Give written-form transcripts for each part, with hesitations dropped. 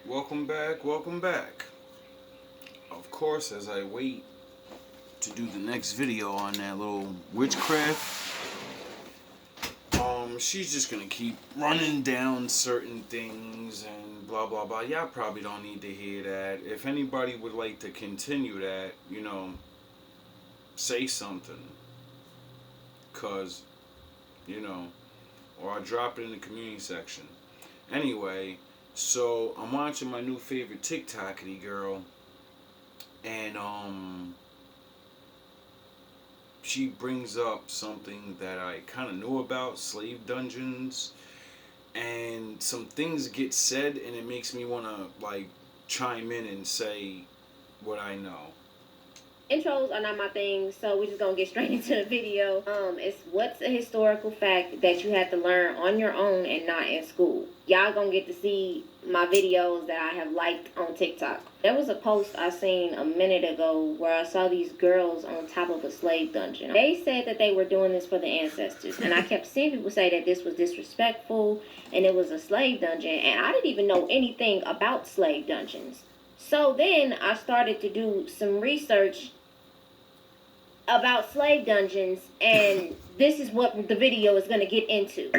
welcome back, welcome back. Of course, as I wait to do the next video on that little witchcraft, she's just gonna keep running down certain things and blah blah blah. Y'all probably don't need to hear that. If anybody would like to continue that, say something. Cause, you know, or I'll drop it in the community section. Anyway, so I'm watching my new favorite TikTokity girl, and she brings up something that I kind of knew about, slave dungeons, and some things get said, and it makes me want to like chime in and say what I know. Intros are not my thing, so we're just gonna get straight into the video. It's what's a historical fact that you had to learn on your own and not in school. Y'all gonna get to see my videos that I have liked on TikTok. There was a post I seen a minute ago where I saw these girls on top of a slave dungeon. They said that they were doing this for the ancestors, and I kept seeing people say that this was disrespectful and it was a slave dungeon, and I didn't even know anything about slave dungeons. So then I started to do some research about slave dungeons, and this is what the video is going to get into.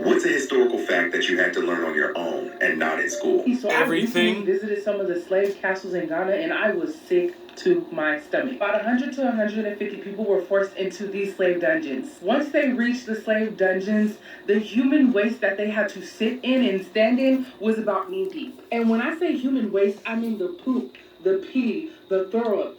What's a historical fact that you had to learn on your own and not in school? So Everything. I visited some of the slave castles in Ghana, and I was sick to my stomach. About 100 to 150 people were forced into these slave dungeons. Once they reached the slave dungeons, the human waste that they had to sit in and stand in was about knee deep. And when I say human waste, I mean the poop, the pee, the throw up.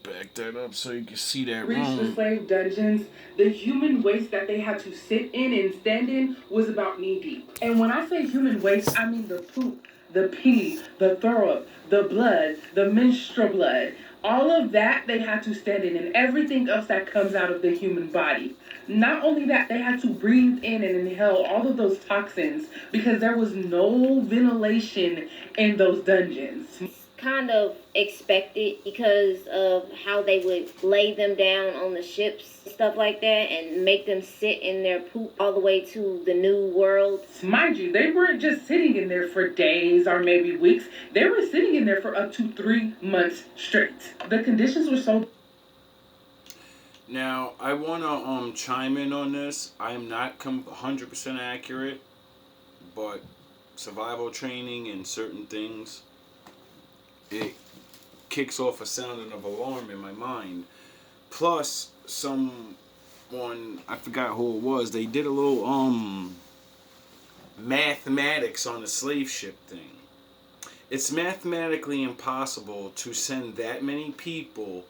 Back that up so you can see that Reached the room. slave dungeons, the human waste that they had to sit in and stand in was about knee deep. And when I say human waste, I mean the poop, the pee, the throw up, the blood, the menstrual blood. All of that they had to stand in, and everything else that comes out of the human body. Not only that, they had to breathe in and inhale all of those toxins because there was no ventilation in those dungeons. Kind of expected because of how they would lay them down on the ships, stuff like that, and make them sit in their poop all the way to the new world. Mind you, they weren't just sitting in there for days or maybe weeks. They were sitting in there for up to 3 months straight. The conditions were so... Now, I want to chime in on this. I am not 100% accurate, but survival training and certain things, it kicks off a sounding of alarm in my mind. Plus, someone, I forgot who it was, they did a little mathematics on the slave ship thing. It's mathematically impossible to send that many people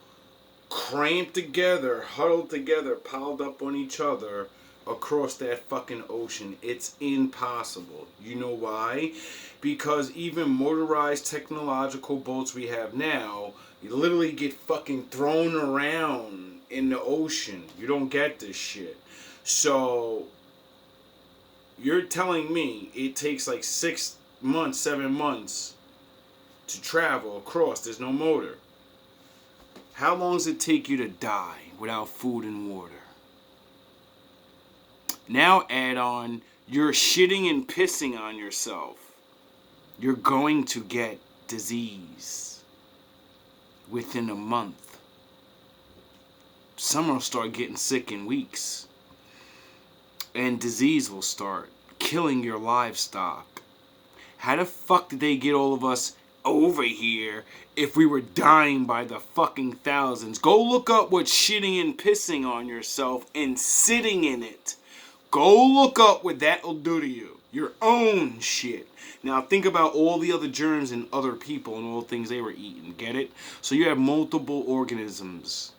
cramped together, huddled together, piled up on each other across that fucking ocean. It's impossible. You know why? Because even motorized technological boats we have now, you literally get fucking thrown around in the ocean. You don't get this shit. So you're telling me it takes like 6 months, 7 months to travel across. There's no motor. How long does it take you to die without food and water? Now add on, you're shitting and pissing on yourself. You're going to get disease within a month. Some will start getting sick in weeks. And disease will start killing your livestock. How the fuck did they get all of us over here if we were dying by the fucking thousands? Go look up what shitting and pissing on yourself and sitting in it. Go look up what that'll do to you. Your own shit. Now think about all the other germs and other people and all the things they were eating. Get it? So you have multiple organisms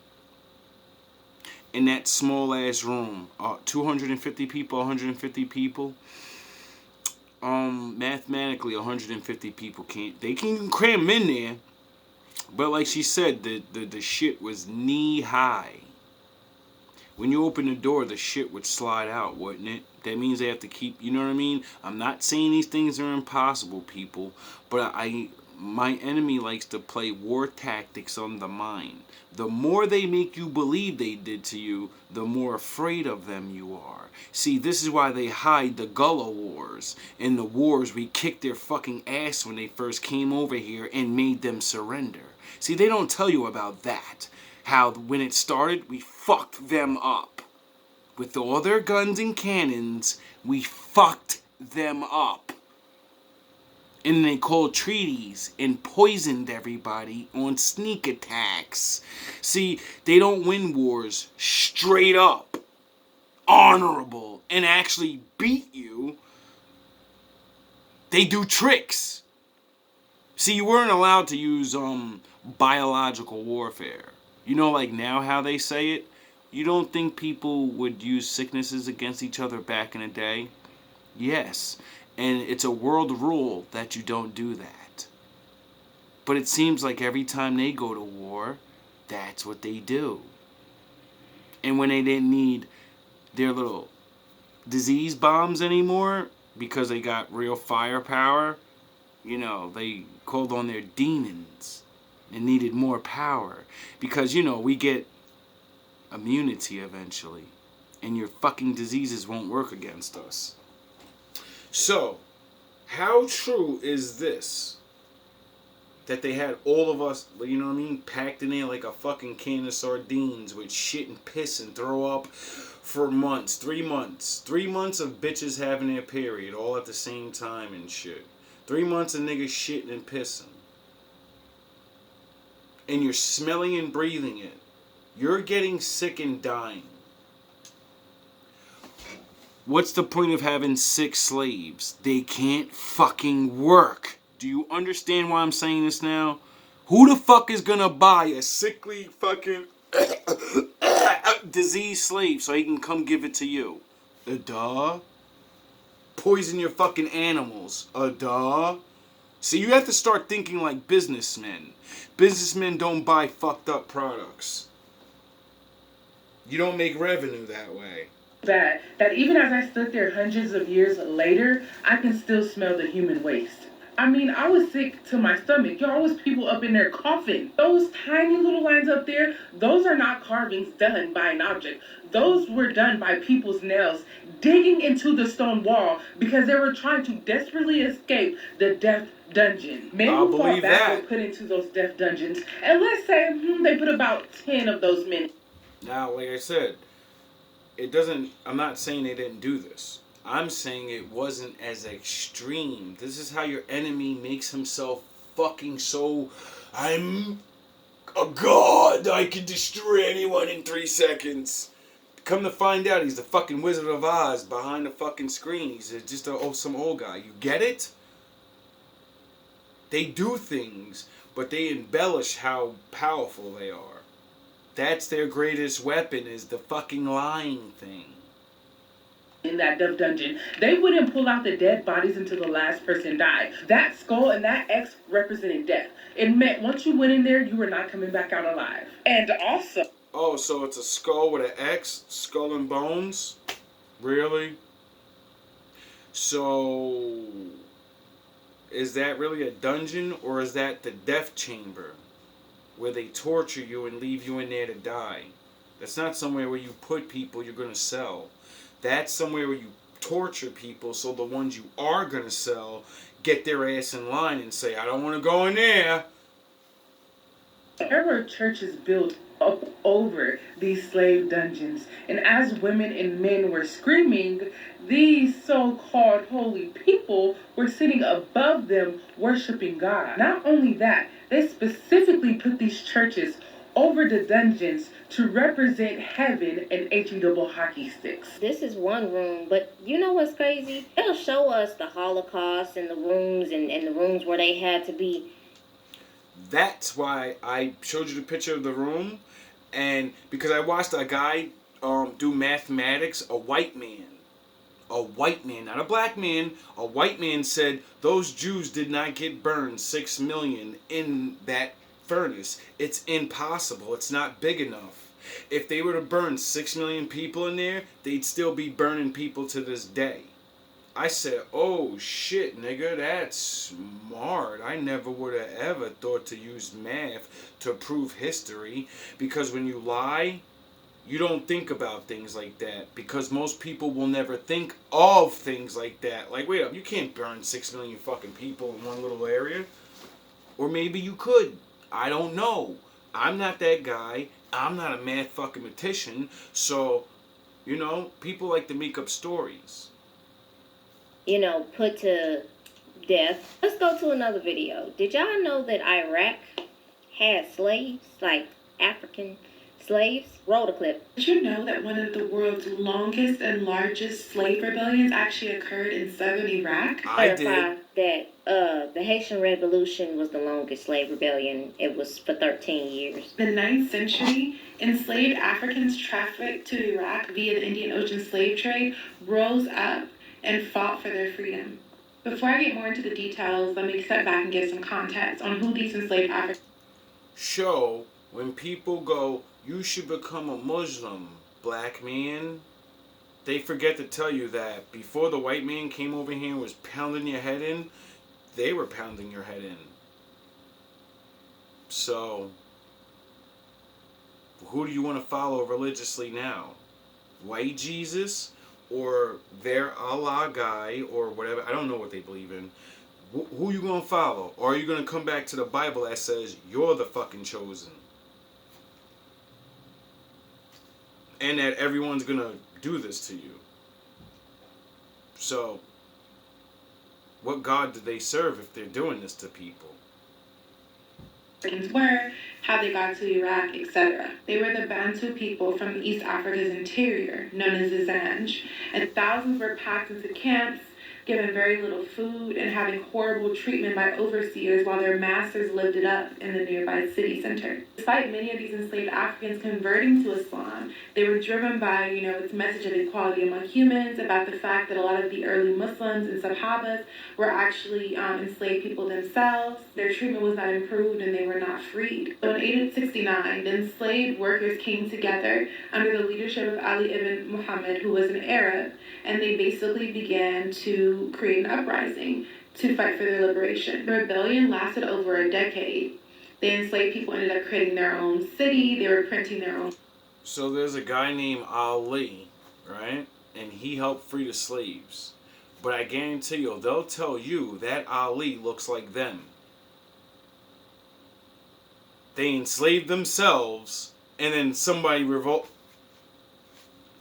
in that small ass room. 250 people, 150 people. Mathematically 150 people they can cram in there, but like she said, the shit was knee high. When you open the door, the shit would slide out, wouldn't it? That means they have to keep, you know what I mean? I'm not saying these things are impossible, people, but my enemy likes to play war tactics on the mind. The more they make you believe they did to you, the more afraid of them you are. See, this is why they hide the Gullah Wars. In the wars, we kicked their fucking ass when they first came over here and made them surrender. See, they don't tell you about that. How when it started, we fucked them up. With all their guns and cannons, we fucked them up. And they called treaties and poisoned everybody on sneak attacks. See, they don't win wars straight up, honorable, and actually beat you. They do tricks. See, you weren't allowed to use biological warfare. You know, like now how they say it? You don't think people would use sicknesses against each other back in the day? Yes. And it's a world rule that you don't do that. But it seems like every time they go to war, that's what they do. And when they didn't need their little disease bombs anymore, because they got real firepower, you know, they called on their demons and needed more power. Because, you know, we get immunity eventually. And your fucking diseases won't work against us. So, how true is this? That they had all of us, you know what I mean, packed in there like a fucking can of sardines with shit and piss and throw up for months, 3 months. 3 months of bitches having their period all at the same time and shit. 3 months of niggas shitting and pissing. And you're smelling and breathing it. You're getting sick and dying. What's the point of having 6 slaves? They can't fucking work. Do you understand why I'm saying this now? Who the fuck is gonna buy a sickly fucking diseased slave so he can come give it to you? Duh. Poison your fucking animals. Duh. See, you have to start thinking like businessmen. Businessmen don't buy fucked up products. You don't make revenue that way. That even as I stood there hundreds of years later, I can still smell the human waste. I mean, I was sick to my stomach. Y'all was people up in there coughing. Those tiny little lines up there, those are not carvings done by an object. Those were done by people's nails digging into the stone wall because they were trying to desperately escape the death dungeon. Men who fought back were put into those death dungeons. And let's say they put about 10 of those men. Now, like I said, I'm not saying they didn't do this. I'm saying it wasn't as extreme. This is how your enemy makes himself fucking so, I'm a god, I can destroy anyone in 3 seconds. Come to find out, he's the fucking Wizard of Oz behind the fucking screen. He's just some old guy. You get it? They do things, but they embellish how powerful they are. That's their greatest weapon, is the fucking lying thing. In that death dungeon, they wouldn't pull out the dead bodies until the last person died. That skull and that X represented death. It meant once you went in there, you were not coming back out alive. And also... Oh, so it's a skull with an X? Skull and bones? Really? So... is that really a dungeon, or is that the death chamber? Where they torture you and leave you in there to die. That's not somewhere where you put people you're going to sell. That's somewhere where you torture people so the ones you are going to sell get their ass in line and say, I don't want to go in there. There were churches built up over these slave dungeons. And as women and men were screaming, these so-called holy people were sitting above them worshiping God. Not only that, they specifically put these churches over the dungeons to represent heaven and H-E-double hockey sticks. This is one room, but you know what's crazy? They'll show us the Holocaust and the rooms and the rooms where they had to be. That's why I showed you the picture of the room, and because I watched a guy do mathematics, a white man, not a black man, a white man said those Jews did not get burned 6 million in that furnace. It's impossible. It's not big enough. If they were to burn 6 million people in there, they'd still be burning people to this day. I said, oh shit, nigga, that's smart. I never would have ever thought to use math to prove history, because when you lie, you don't think about things like that, because most people will never think of things like that. Like, wait up, you can't burn 6 million fucking people in one little area. Or maybe you could. I don't know. I'm not that guy. I'm not a math fucking mathematician. So, you know, people like to make up stories. You know, put to death. Let's go to another video. Did y'all know that Iraq had slaves, like African slaves? Roll the clip. Did you know that one of the world's longest and largest slave rebellions actually occurred in southern Iraq? I Clarify did. that the Haitian Revolution was the longest slave rebellion. It was for 13 years. In the 9th century, enslaved Africans trafficked to Iraq via the Indian Ocean slave trade rose up and fought for their freedom. Before I get more into the details, let me step back and give some context on who these enslaved Africans. Show when people go, you should become a Muslim, black man, they forget to tell you that before the white man came over here and was pounding your head in, they were pounding your head in. So, who do you want to follow religiously now? White Jesus or their Allah guy or whatever? I don't know what they believe in. Who you going to follow? Or are you going to come back to the Bible that says you're the fucking chosen? And that everyone's going to do this to you. So, what God do they serve if they're doing this to people? Were, how they got to Iraq, etc. They were the Bantu people from East Africa's interior, known as the Zanj, and thousands were packed into camps, given very little food, and having horrible treatment by overseers while their masters lived it up in the nearby city center. Despite many of these enslaved Africans converting to Islam, they were driven by, its message of equality among humans, about the fact that a lot of the early Muslims and Sahabas were actually enslaved people themselves. Their treatment was not improved and they were not freed. So in 1869, the enslaved workers came together under the leadership of Ali ibn Muhammad, who was an Arab, and they basically began to create an uprising to fight for their liberation. The rebellion lasted over a decade. The enslaved people ended up creating their own city. They were printing their own. So there's a guy named Ali, right? And he helped free the slaves. But I guarantee you, they'll tell you that Ali looks like them. They enslaved themselves, and then somebody revolt.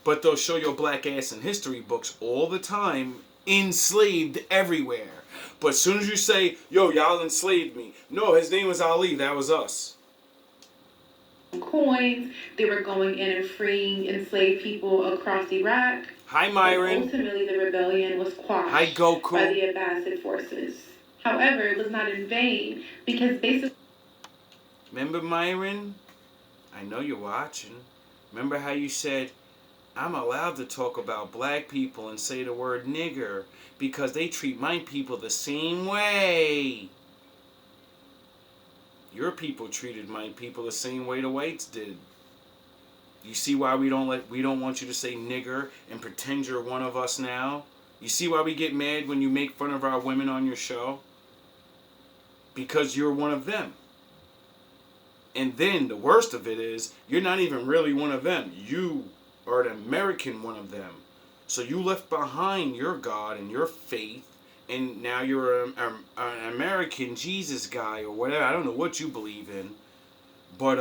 But they'll show your black ass in history books all the time, enslaved everywhere. But as soon as you say, yo, y'all enslaved me. No, his name was Ali. That was us. Coins. They were going in and freeing enslaved people across Iraq. Hi, Myron. But ultimately, the rebellion was quashed Hi, Goku. by the Abbasid forces. However, it was not in vain, because basically... Remember, Myron? I know you're watching. Remember how you said, I'm allowed to talk about black people and say the word nigger because they treat my people the same way. Your people treated my people the same way the whites did. You see why we don't want you to say nigger and pretend you're one of us now? You see why we get mad when you make fun of our women on your show? Because you're one of them. And then the worst of it is, you're not even really one of them. You are an American one of them. So you left behind your God and your faith, and now you're an American Jesus guy or whatever. I don't know what you believe in. But,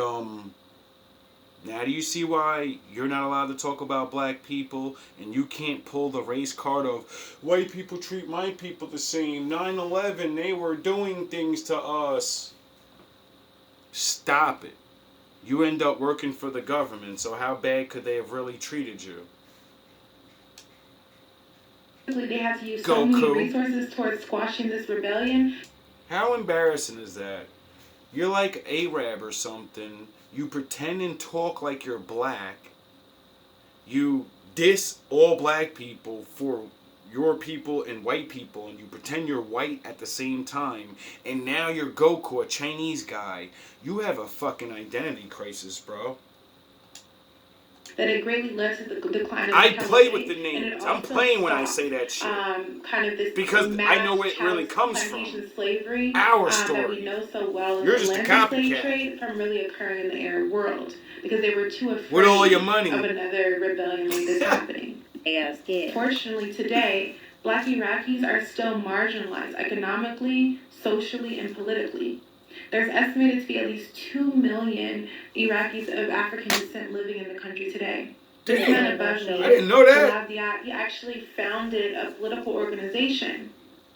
now do you see why you're not allowed to talk about black people, and you can't pull the race card of, white people treat my people the same. 9/11, they were doing things to us. Stop it. You end up working for the government, so how bad could they have really treated you? they had to use so many resources towards squashing this rebellion. How embarrassing is that? You're like Arab or something. You pretend and talk like you're black. You diss all black people for your people and white people, and you pretend you're white at the same time, and now you're Goku, a Chinese guy. You have a fucking identity crisis, bro. that it greatly led to the decline of I the play with Presidency, the and it names. I'm also playing when I stopped, say that shit. kind of this Because I know where mass it really comes plantation from. slavery Our that we story. know so well in You're the just a Atlantic slave copycat. trade from really occurring in the Arab world because they were too afraid With all your money. of another rebellion like this happening. Yeah, scared. Fortunately, today, Black Iraqis are still marginalized economically, socially, and politically. There's estimated to be at least 2 million Iraqis of African descent living in the country today. This man above me, I didn't know that. Salah Diat, he actually founded a political organization,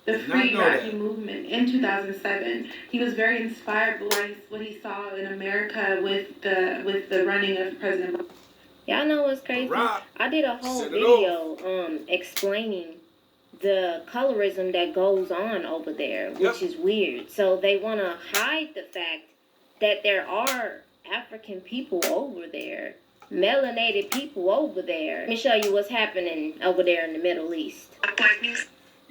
the Did not Free know Iraqi that. Movement, in 2007. He was very inspired by what he saw in America with the running of President. Y'all know what's crazy? Rock. I did a whole Set it video explaining the colorism that goes on over there, which is weird. So they want to hide the fact that there are African people over there, melanated people over there. Let me show you what's happening over there in the Middle East.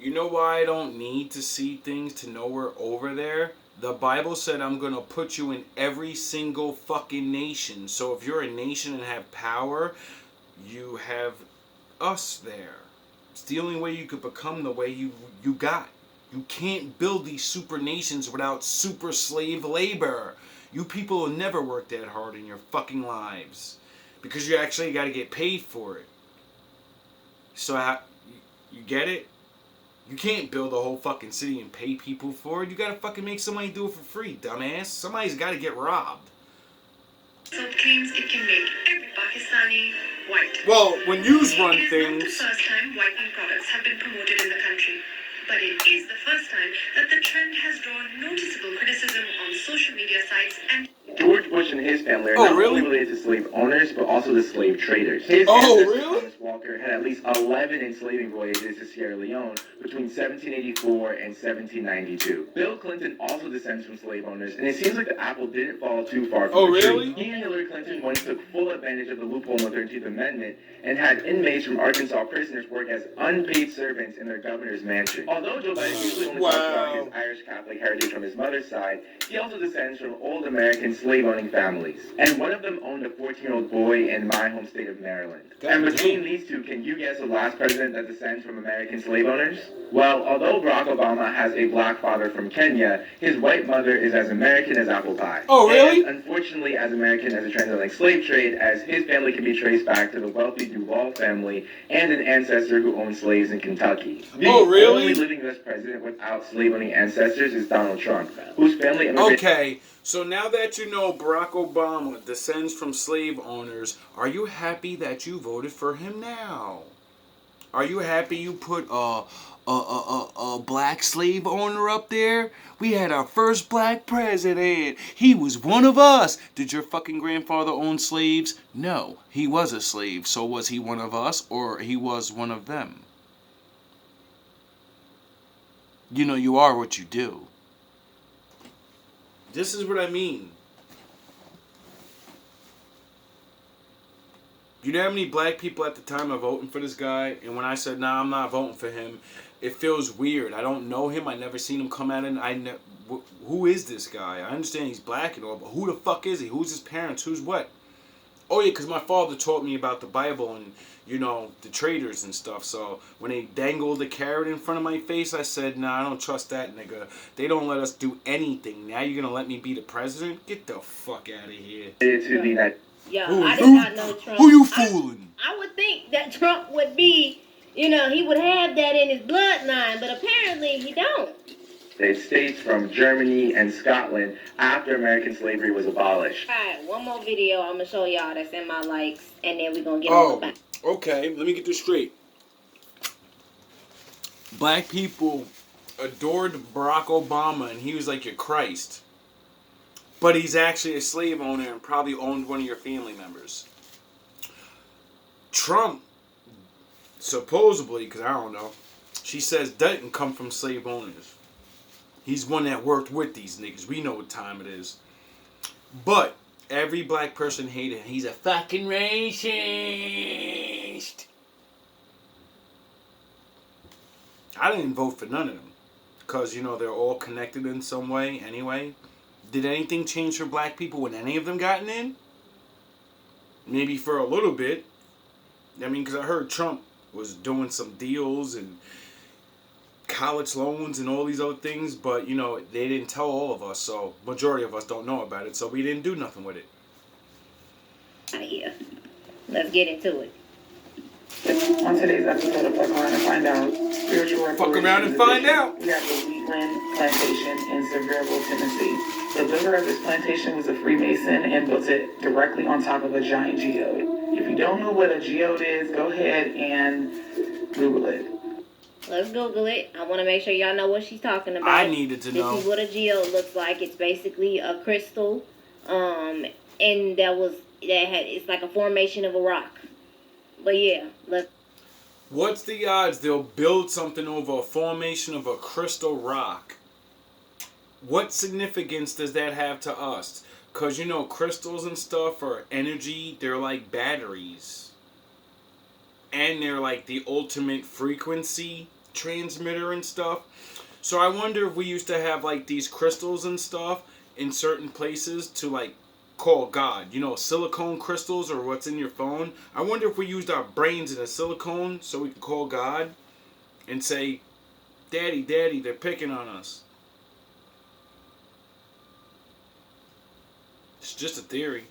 You know why I don't need to see things to know we're over there? The Bible said I'm going to put you in every single fucking nation. So if you're a nation and have power, you have us there. It's the only way you could become the way you got. You can't build these super nations without super slave labor. You people will never work that hard in your fucking lives. Because you actually got to get paid for it. So you get it? You can't build a whole fucking city and pay people for it. You gotta fucking make somebody do it for free, dumbass. Somebody's gotta get robbed. So claims it can make every Pakistani white. Well, when yous run It is not things... the first time whitening products have been promoted in the country, but it is the first time that the trend has drawn noticeable criticism on social media sites and... George Bush and his family are Oh, not really? only related to slave owners, but also to slave traders. His Oh, ancestor, really? Thomas Walker, had at least 11 enslaving voyages to Sierra Leone between 1784 and 1792. Bill Clinton also descends from slave owners, and it seems like the apple didn't fall too far from Oh, the tree. really? He and Hillary Clinton once took full advantage of the loophole in the 13th Amendment and had inmates from Arkansas prisoners work as unpaid servants in their governor's mansion. Although Joe Biden usually only talks about his Irish Catholic heritage from his mother's side, he also descends from old American slave-owning families. And one of them owned a 14-year-old boy in my home state of Maryland. And between these two, can you guess the last president that descends from American slave owners? Well, although Barack Obama has a black father from Kenya, his white mother is as American as apple pie. Oh, really? And unfortunately as American as the transatlantic slave trade, as his family can be traced back to the wealthy Duval family and an ancestor who owned slaves in Kentucky. Oh, really? The only living U.S. president without slave-owning ancestors is Donald Trump, whose family immigrated... Okay, so now that you know Barack Obama descends from slave owners, are you happy that you voted for him now? Are you happy you put a black slave owner up there? We had our first black president. He was one of us. Did your fucking grandfather own slaves? No, he was a slave. So was he one of us or he was one of them? You know, you are what you do. This is what I mean. You know how many black people at the time are voting for this guy? And when I said, nah, I'm not voting for him, it feels weird. I don't know him. I never seen him come out and who is this guy? I understand he's black and all, but who the fuck is he? Who's his parents? Who's what? Oh, yeah, because my father taught me about the Bible and, you know, the traders and stuff. So when they dangled the carrot in front of my face, I said, nah, I don't trust that nigga. They don't let us do anything. Now you're going to let me be the president? Get the fuck out of here. to be that Yo, I did not know Trump. Who you fooling? I would think that Trump would be, you know, he would have that in his bloodline, but apparently he don't. States from Germany and Scotland after American slavery was abolished. Alright, one more video I'm gonna show y'all that's in my likes, and then we're gonna get on the back. Okay, let me get this straight. Black people adored Barack Obama, and he was like your Christ. But he's actually a slave owner and probably owned one of your family members. Trump, supposedly, because I don't know, she says doesn't come from slave owners. He's one that worked with these niggas. We know what time it is. But every black person hated him. He's a fucking racist. I didn't vote for none of them. Because, you know, they're all connected in some way anyway. Did anything change for black people when any of them gotten in? maybe for a little bit. I mean, because I heard Trump was doing some deals and college loans and all these other things, but, you know, they didn't tell all of us, so majority of us don't know about it, so we didn't do nothing with it. Yeah. Let's get into it. On today's episode of Fuck Around and Find Out, spiritual Fuck around and find out. We have the Wheatland Plantation in Sevierville, Tennessee. The builder of this plantation was a Freemason and built it directly on top of a giant geode. If you don't know what a geode is, go ahead and Google it. Let's Google it. I want to make sure y'all know what she's talking about. I needed to know. This is what a geode looks like. It's basically a crystal, and it's like a formation of a rock. But yeah, what's the odds they'll build something over a formation of a crystal rock? What significance does that have to us? Because, you know, crystals and stuff are energy. They're like batteries. And they're like the ultimate frequency transmitter and stuff. So I wonder if we used to have like these crystals and stuff in certain places to like call God. You know, silicone crystals or what's in your phone. I wonder if we used our brains in a silicone so we could call God and say, Daddy, Daddy, they're picking on us. It's just a theory.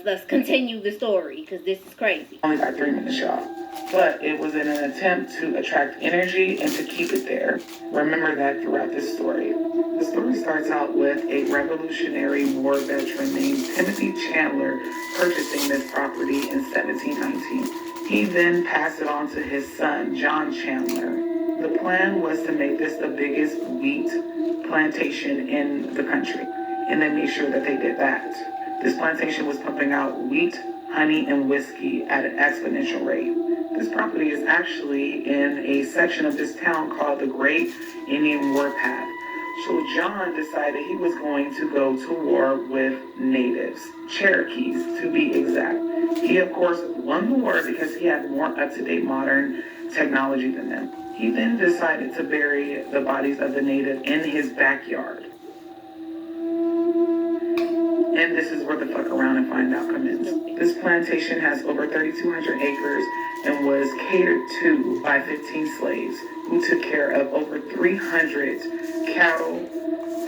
let's continue the story because this is crazy. Only got 3 minutes, y'all. But it was in an attempt to attract energy and to keep it there. Remember that throughout this story. The story starts out with a Revolutionary War veteran named Timothy Chandler purchasing this property in 1719. He then passed it on to his son, John Chandler. The plan was to make this the biggest wheat plantation in the country, and they made sure that they did that. This plantation was pumping out wheat, honey, and whiskey at an exponential rate. This property is actually in a section of this town called the Great Indian Warpath. So John decided he was going to go to war with natives, Cherokees to be exact. He of course won the war because he had more up-to-date modern technology than them. He then decided to bury the bodies of the native in his backyard. And this is where the fuck around and find out comes in. This plantation has over 3,200 acres and was catered to by 15 slaves who took care of over 300 cattle,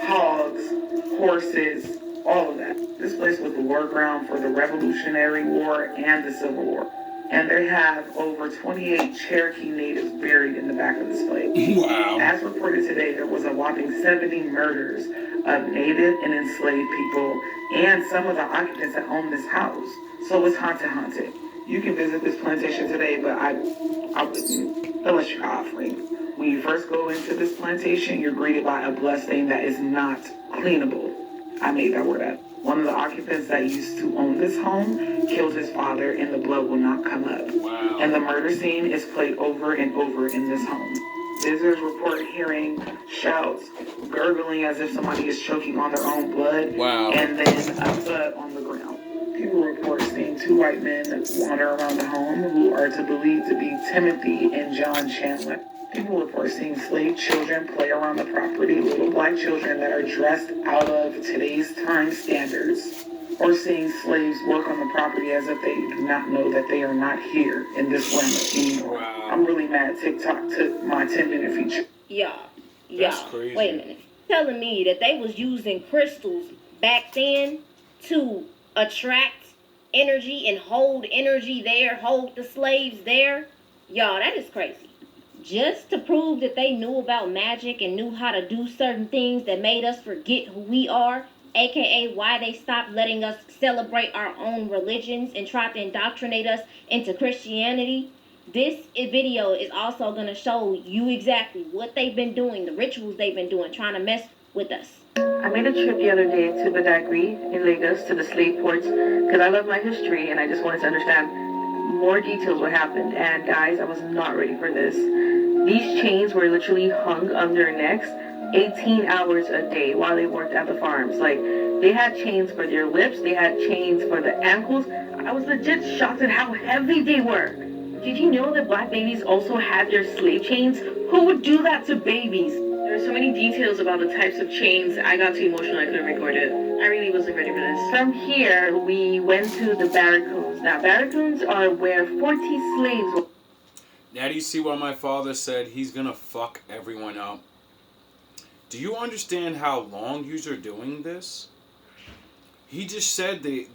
hogs, horses, all of that. This place was the war ground for the Revolutionary War and the Civil War. And they have over 28 Cherokee natives buried in the back of this place. Wow. As reported today, there was a whopping 70 murders of native and enslaved people and some of the occupants that own this house. So it's haunted. You can visit this plantation today, but I wouldn't unless you're offering. When you first go into this plantation, you're greeted by a bloodstain that is not cleanable. I made that word up. One of the occupants that used to own this home killed his father, and the blood will not come up. Wow. And the murder scene is played over and over in this home. Visitors report hearing shouts, gurgling as if somebody is choking on their own blood, Wow. and then blood on the ground. People report seeing 2 white men wander around the home who are believed to be Timothy and John Chandler. People report seeing slave children play around the property, little black children that are dressed out of today's time standards, or seeing slaves work on the property as if they do not know that they are not here in this land anymore. Wow. I'm really mad TikTok took my 10-minute feature. That's crazy. Wait a minute. You're telling me that they was using crystals back then to attract energy and hold energy there, hold the slaves there? Y'all, that is crazy. Just to prove that they knew about magic and knew how to do certain things that made us forget who we are, aka why they stopped letting us celebrate our own religions and tried to indoctrinate us into Christianity. This video is also going to show you exactly what they've been doing, the rituals they've been doing, trying to mess with us. I made a trip the other day to Badagry in Lagos to the slave ports because I love my history and I just wanted to understand more details what happened. And guys, I was not ready for this. These chains were literally hung on their necks 18 hours a day while they worked at the farms. Like, they had chains for their lips, they had chains for the ankles. I was legit shocked at how heavy they were. Did you know that black babies also had their slave chains? Who would do that to babies? There's so many details about the types of chains. I got too emotional. I couldn't record it. I really wasn't ready for this. From here, we went to the barracoons. Now, barracoons are where 40 slaves were. Now do you see why my father said he's gonna fuck everyone up? Do you understand how long yous are doing this? He just said the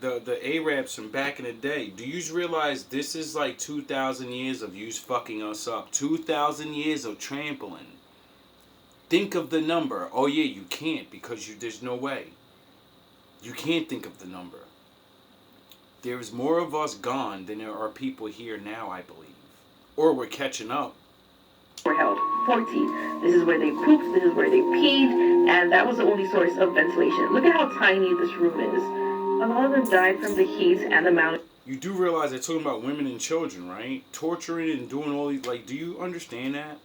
Arabs from back in the day. Do you realize this is like 2,000 years of yous fucking us up? 2,000 years of trampling. Think of the number. Oh yeah, you can't because there's no way. You can't think of the number. There's more of us gone than there are people here now, I believe. Or we're catching up. Were held 40. This is where they pooped, this is where they peed, and that was the only source of ventilation. Look at how tiny this room is. A lot of them died from the heat and the mountain. You do realize they're talking about women and children, right? Torturing and doing all these, like, do you understand that?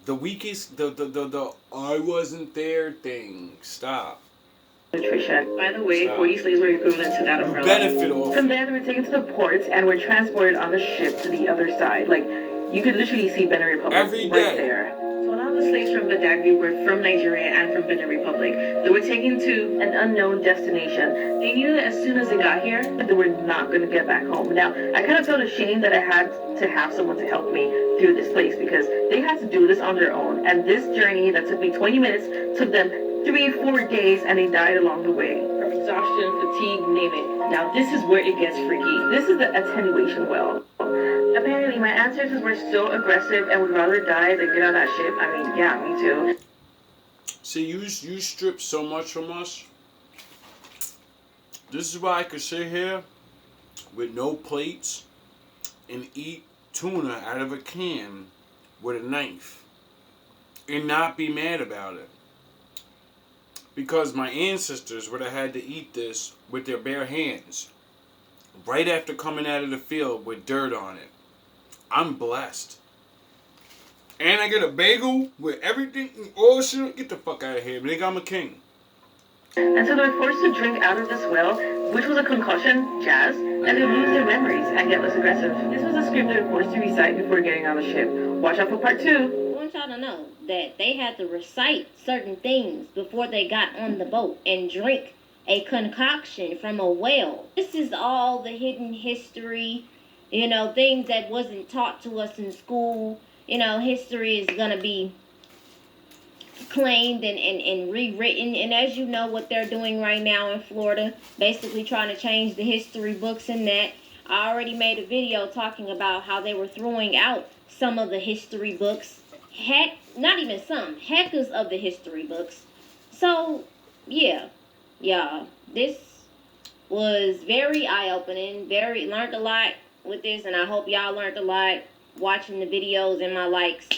The weakest, the I wasn't there thing. Stop. Nutrition. By the way, Stop. 40 slaves were equivalent to that umbrella. Benefit off. From there, they were taken to the ports and were transported on the ship to the other side. Like, you could literally see Benin Republic Every right day. there. So a lot of the slaves from Badagry were from Nigeria and from Benin Republic. They were taken to an unknown destination. They knew that as soon as they got here, that they were not going to get back home. Now, I kind of felt ashamed that I had to have someone to help me through this place because they had to do this on their own. And this journey that took me 20 minutes took them 3-4 days, and they died along the way. From exhaustion, fatigue, name it. Now, this is where it gets freaky. This is the attenuation well. Apparently, my ancestors were so aggressive and would rather die than get on that ship. I mean, yeah, me too. See, you strip so much from us. This is why I could sit here with no plates and eat tuna out of a can with a knife and not be mad about it. Because my ancestors would have had to eat this with their bare hands right after coming out of the field with dirt on it. I'm blessed. And I get a bagel with everything and all shit. Get the fuck out of here, nigga. I'm a king. And so they were forced to drink out of this well, which was a concussion, jazz, and they lose their memories and get less aggressive. This was a script they were forced to recite before getting on the ship. Watch out for part 2. I want y'all to know that they had to recite certain things before they got on the boat and drink a concoction from a well. This is all the hidden history, things that wasn't taught to us in school. History is going to be claimed and rewritten. And as you know, what they're doing right now in Florida, basically trying to change the history books and that. I already made a video talking about how they were throwing out some of the history books. Heck, not even some. Heckers of the history books. So, yeah, this was very eye-opening. Learned a lot with this, and I hope y'all learned a lot watching the videos and my likes.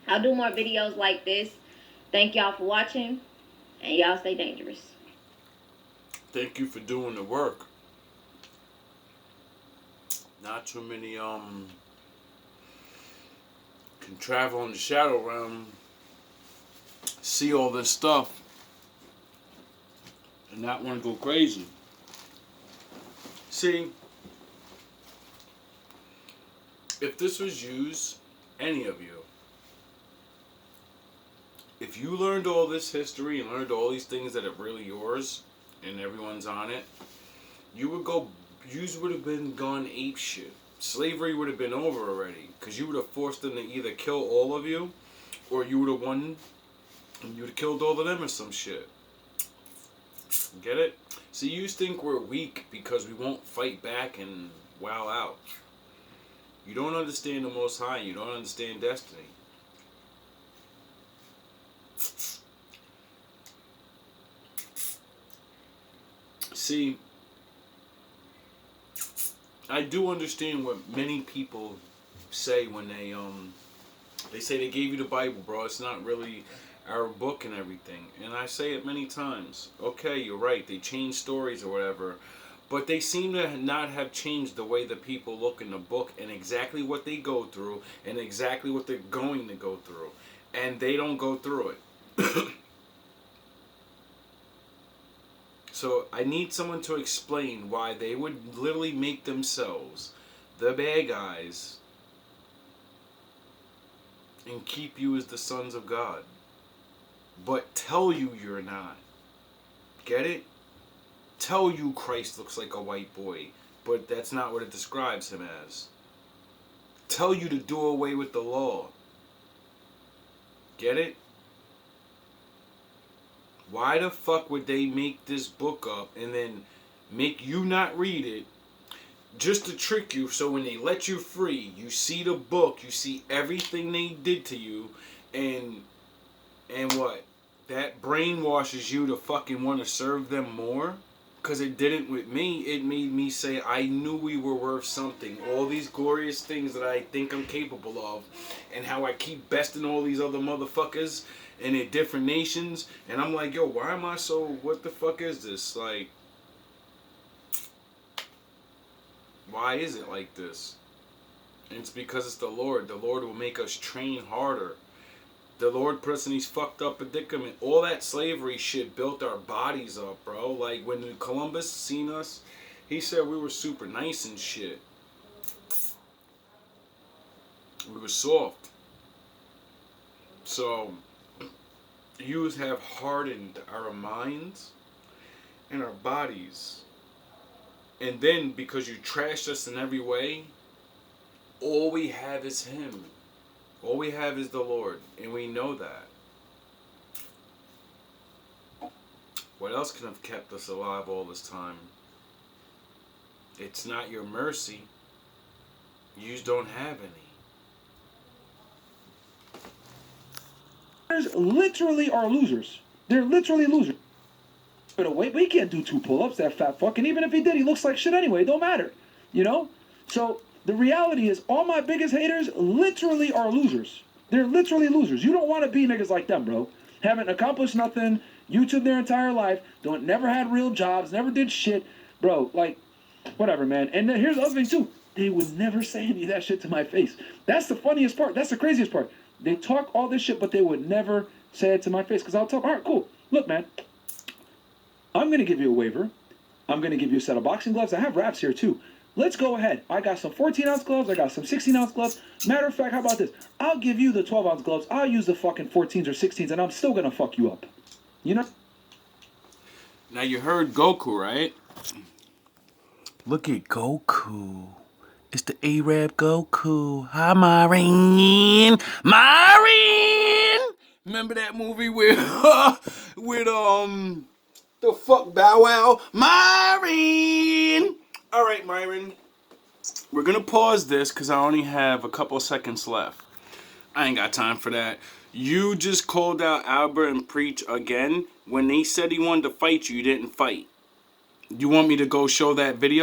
I'll do more videos like this. Thank y'all for watching, and y'all stay dangerous. Thank you for doing the work. Not too many can travel in the shadow realm, see all this stuff, and not want to go crazy. See, if this was used, any of you, if you learned all this history and learned all these things that are really yours and everyone's on it, you would have been gone ape shit. Slavery would have been over already, because you would have forced them to either kill all of you, or you would have won and you would have killed all of them or some shit. Get it? See, you think we're weak because we won't fight back and wow out. You don't understand the Most High. You don't understand destiny. See, I do understand what many people say when they say they gave you the Bible, bro. It's not really our book and everything. And I say it many times. Okay, you're right. They changed stories or whatever. But they seem to not have changed the way the people look in the book and exactly what they go through and exactly what they're going to go through. And they don't go through it. So I need someone to explain why they would literally make themselves the bad guys and keep you as the sons of God, but tell you you're not. Get it? Tell you Christ looks like a white boy, but that's not what it describes him as. Tell you to do away with the law. Get it? Why the fuck would they make this book up and then make you not read it just to trick you, so when they let you free, you see the book, you see everything they did to you, and what? That brainwashes you to fucking want to serve them more? Because it didn't with me. It made me say I knew we were worth something. All these glorious things that I think I'm capable of, and how I keep besting all these other motherfuckers and in different nations, and I'm like, yo, why am I so, what the fuck is this? Like, why is it like this? And it's because it's the Lord. The Lord will make us train harder. The Lord put us in these fucked up predicament. All that slavery shit built our bodies up, bro. Like when Columbus seen us, he said we were super nice and shit. We were soft. So, you have hardened our minds and our bodies. And then, because you trashed us in every way, all we have is Him. All we have is the Lord. And we know that. What else could have kept us alive all this time? It's not your mercy. You just don't have any. Literally are losers. They're literally losers. But wait, we can't do 2 pull-ups, that fat fuck. And even if he did, he looks like shit anyway. It don't matter. You know? So the reality is, all my biggest haters literally are losers. They're literally losers. You don't want to be niggas like them, bro. Haven't accomplished nothing. YouTube their entire life. Never had real jobs. Never did shit. Bro, like, whatever, man. And then here's the other thing, too. They would never say any of that shit to my face. That's the funniest part. That's the craziest part. They talk all this shit, but they would never say it to my face. Because I'll tell them, all right, cool. Look, man. I'm going to give you a waiver. I'm going to give you a set of boxing gloves. I have wraps here, too. Let's go ahead. I got some 14-ounce gloves. I got some 16-ounce gloves. Matter of fact, how about this? I'll give you the 12-ounce gloves. I'll use the fucking 14s or 16s, and I'm still going to fuck you up. You know? Now, you heard Goku, right? Look at Goku. It's the Arab Goku. Hi, Maureen. Maureen! Remember that movie with the fuck Bow Wow? Maureen! All right, Myron. We're going to pause this because I only have a couple seconds left. I ain't got time for that. You just called out Albert and Preach again. When they said he wanted to fight you, you didn't fight. You want me to go show that video?